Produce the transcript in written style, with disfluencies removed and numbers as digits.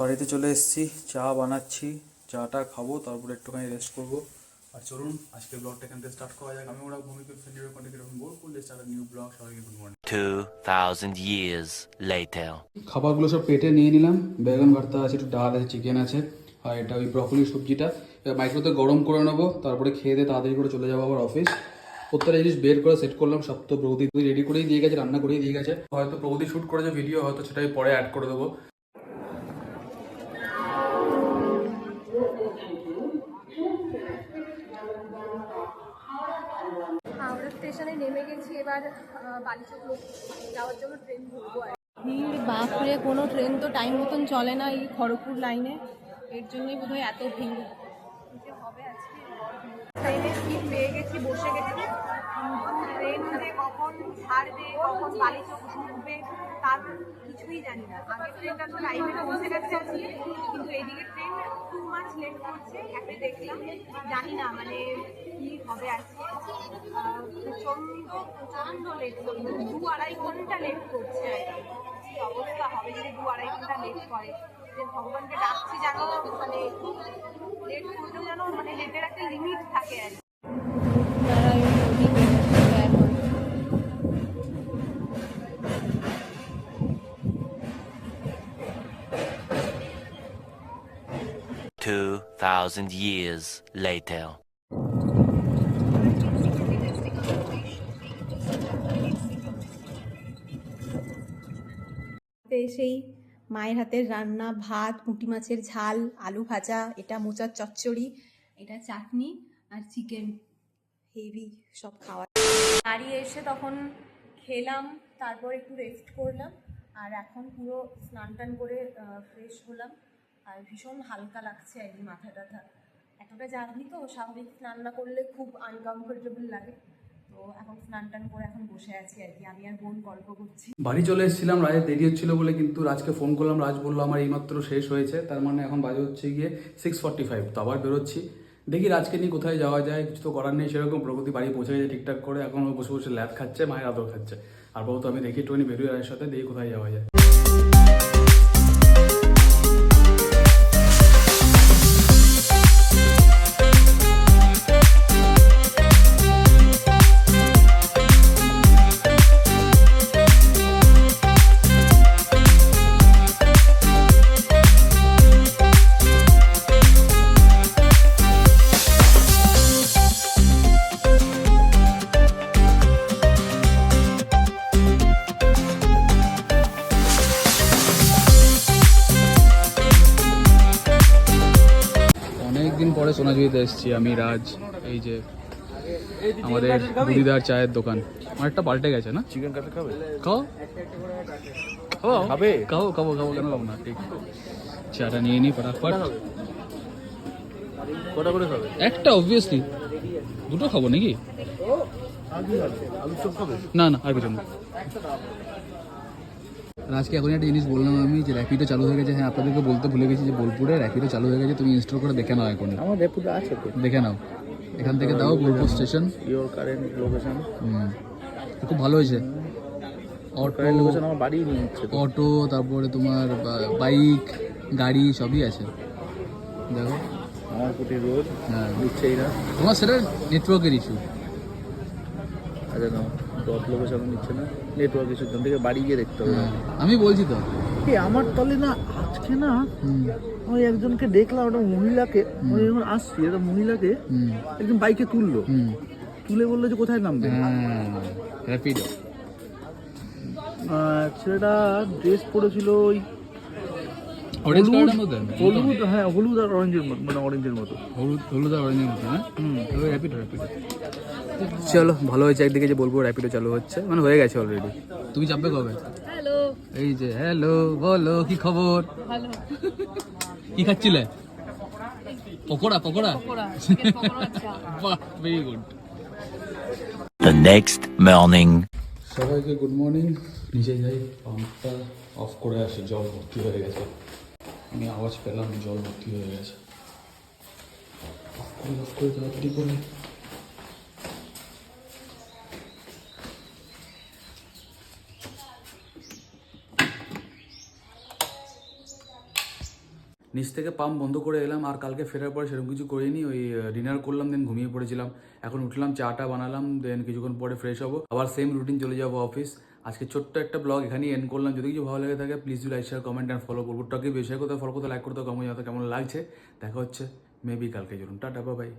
বাড়িতে চলে এসেছি, চা বানাচ্ছি, চাটা খাবো, তারপরে একটুখানি রেস্ট করবো। আর চলুন আজকে ব্লগটা এখান থেকে স্টার্ট করা যাক। আমি ওরা ভূমিকে ফ্রেন্ডের কন্টেন্ট এরকম বোর করলে স্টার্ট নিউ ব্লগ। সবাইকে গুড মর্নিং। 2000 years later. খাবারগুলো সব পেটে নিয়ে নিলাম। বেগুন ভর্তা আছে, একটু ডাল আছে, চিকেন আছে, আর এটা ওই ব্রকলি সবজিটা মাইক্রোতে গরম করে নেবো, তারপরে খেয়ে দিয়ে তাড়াতাড়ি করে চলে যাবো আবার অফিস। প্রত্যেকটা জিনিস বের করে সেট করলাম। সব তো প্রগতি রেডি করেই দিয়ে গেছে, রান্না করেই দিয়ে গেছে। হয়তো প্রগতি শ্যুট করেছে ভিডিও, হয়তো সেটাই পরে অ্যাড করে দেবো। হাওড়া স্টেশনে নেমে গেছি, এবার বালিচক যাওয়ার জন্য ট্রেন ধরবো। ভিড় বাপরে, কোনো ট্রেন তো টাইম মতন চলে না এই খড়গপুর লাইনে, এর জন্যই বোধহয় এত ভিড় যে হবে আজকে। ট্রেনের সিট পেয়ে গেছি, বসে গেছি, ট্রেন যে কখন ছাড়বে, কখন বালিচক ঢুকবে তার কিছুই জানি না। আগের ট্রেনটা তো টাইমে বসে গেছে আজকে, কিন্তু এদিকে ট্রেন 2 মাস লেট করছে। একটা দেখলাম, জানি না মানে কি হবে আজকে। প্রচন্ড লেট করছে, 2-2.5 ঘন্টা লেট করছে। কি অবস্থা হবে যদি 2-2.5 ঘন্টা লেট করে। যে ভগবানকে ডাকছি জানো, মানে লেট করলেও যেন মানে লেটের একটা লিমিট থাকে আর কি। 2000 years later. সেই মায়ের হাতের রান্না, ভাত, পুঁটি মাছের ঝাল, আলু ভাজা, এটা মোচার চচ্চড়ি, এটা চাটনি আর চিকেন, হেভি সব খাওয়া। বাড়ি এসে তখন খেলাম, তারপর একটু রেস্ট করলাম, আর এখন পুরো স্নান টান করে ফ্রেশ হলাম। আর ভীষণ হালকা লাগছে আর কি, মাথা টাথা। এতটা জার্নি তো স্বাভাবিক স্নান না করলে খুব আনকমফোর্টেবল লাগে। তো এখন স্নান টান করে এখন বসে আছি আর কি, আমি আর বোন গল্প করছি। বাড়ি চলে এসেছিলাম, রাজের দেরি হচ্ছিল বলে, কিন্তু রাজকে ফোন করলাম, রাজ বললো আমার এইমাত্র শেষ হয়েছে, তার মানে এখন বাজে হচ্ছে গিয়ে 6:45। তো আবার বেরোচ্ছি, দেখি রাজকে নিয়ে কোথায় যাওয়া যায়। কিছু তো করার নেই সেরকম, প্রগতি বাড়ি পৌঁছে গেছে ঠিকঠাক করে, এখন বসে বসে ল্যাব খাচ্ছে, মায়ের আদর খাচ্ছে। আর বলতো আমি দেখি একটুখানি বেরোয় রাজের সাথে, দেখি কোথায় যাওয়া যায়। অনেকদিন পরে সোনাঝুরিতে এসেছি আমি, রাজ, এই যে আমাদের দিদার চায়ের দোকান। অনেকটা পাল্টে গেছে না? চিকেন কাটে খাবে? খাও খাও খাবে? খাও খাবো খাবো, কেন খাবো না। ঠিক, চাটা নিয়ে নিই ফটাফট। কটা করে খাবে? একটা অবভিয়াসলি, দুটো খাবো নাকি? আলু চপ খাবে? না না, আর কিছু না। আজকে এখন একটা জিনিস বললাম আমি, যে র্যাপিডো চালু হয়ে গেছে। হ্যাঁ, আপনাদেরকে বলতে ভুলে গেছি যে বোলপুরে র্যাপিডো চালু হয়ে গেছে। তুমি ইনস্টল করে দেখে নাও এখন। আমার র্যাপিডো আছে তো, দেখে নাও, এখান থেকে দাও Bolpur station. Your current location. খুব ভালো হয়েছে। অটো, লোকেশন আমার বাড়ি নিয়ে নিচ্ছে তো। অটো, তারপরে তোমার বাইক, গাড়ি সবই আছে, দেখো। আমার প্রতি রোজ হ্যাঁ, দিচ্ছেই না। তোমার সেটা নেটওয়ার্কের ইস্যু। আচ্ছা না, ডট লোকেশন নিচ্ছে না, নেটওয়ার্ক ইস্যু। থেকে বাড়ি গিয়ে দেখতে হবে। আমি বলছি তো, আমার তলে না আজকে না ওই একজনকে দেখলাম, একটা মহিলাকে, ওই যখন আসছি একটা মহিলাকে একজন বাইকে তুললো, তুলে বললো যে কোথায় নামবে। র্যাপিডো। ছেলেটা ড্রেস পরেছিল ওই অরেঞ্জ কালারের মধ্যে, হলুদ, হ্যাঁ হলুদ আর অরেঞ্জের মতো, মানে অরেঞ্জের মতো, হলুদ আর অরেঞ্জের মতো। হ্যাঁ, র্যাপিডো। চলো, ভালো হয়েছে একদিকে যে বলবো র্যাপিডো চালু হচ্ছে, মানে হয়ে গেছে অলরেডি। তুমি চাপবে কবে? হ্যালো, এই যে হ্যালো, বলো কি খবর? ভালো। কি খাচ্ছিলে? পকোড়া? চিকেন পকোড়া। আচ্ছা, বাহ, very good. The next morning. সবাইকে গুড মর্নিং। নিচে যাই, পাম্পটা অফ করে আসি, জল ভর্তি হয়ে গেছে। আমি আওয়াজ পেলাম জল ভর্তি হয়ে গেছে। অফ করে তাড়াতাড়ি করে। নিচ থেকে পাম্প বন্ধ করে এলাম, আর কালকে ফেরার পরে সেরকম কিছু করিনি, ওই ডিনার করলাম, দেন ঘুমিয়ে পড়েছিলাম। এখন উঠলাম, চাটা বানালাম, দেন কিছুক্ষণ পরে ফ্রেশ হবো, আবার সেম রুটিন চলে যাবো অফিস। আজকে ছোট্ট একটা ব্লগ এখানেই এন্ড করলাম। যদি কিছু ভালো লেগে থাকে please do like, share, comment and follow করবো। টকে বেশি কোথাও ফলো করতে, লাইক করতে, কমেন্ট জানাতে কেমন লাগছে। দেখা হচ্ছে মেবি কালকে। চলুন, টাটা, বাই বাই।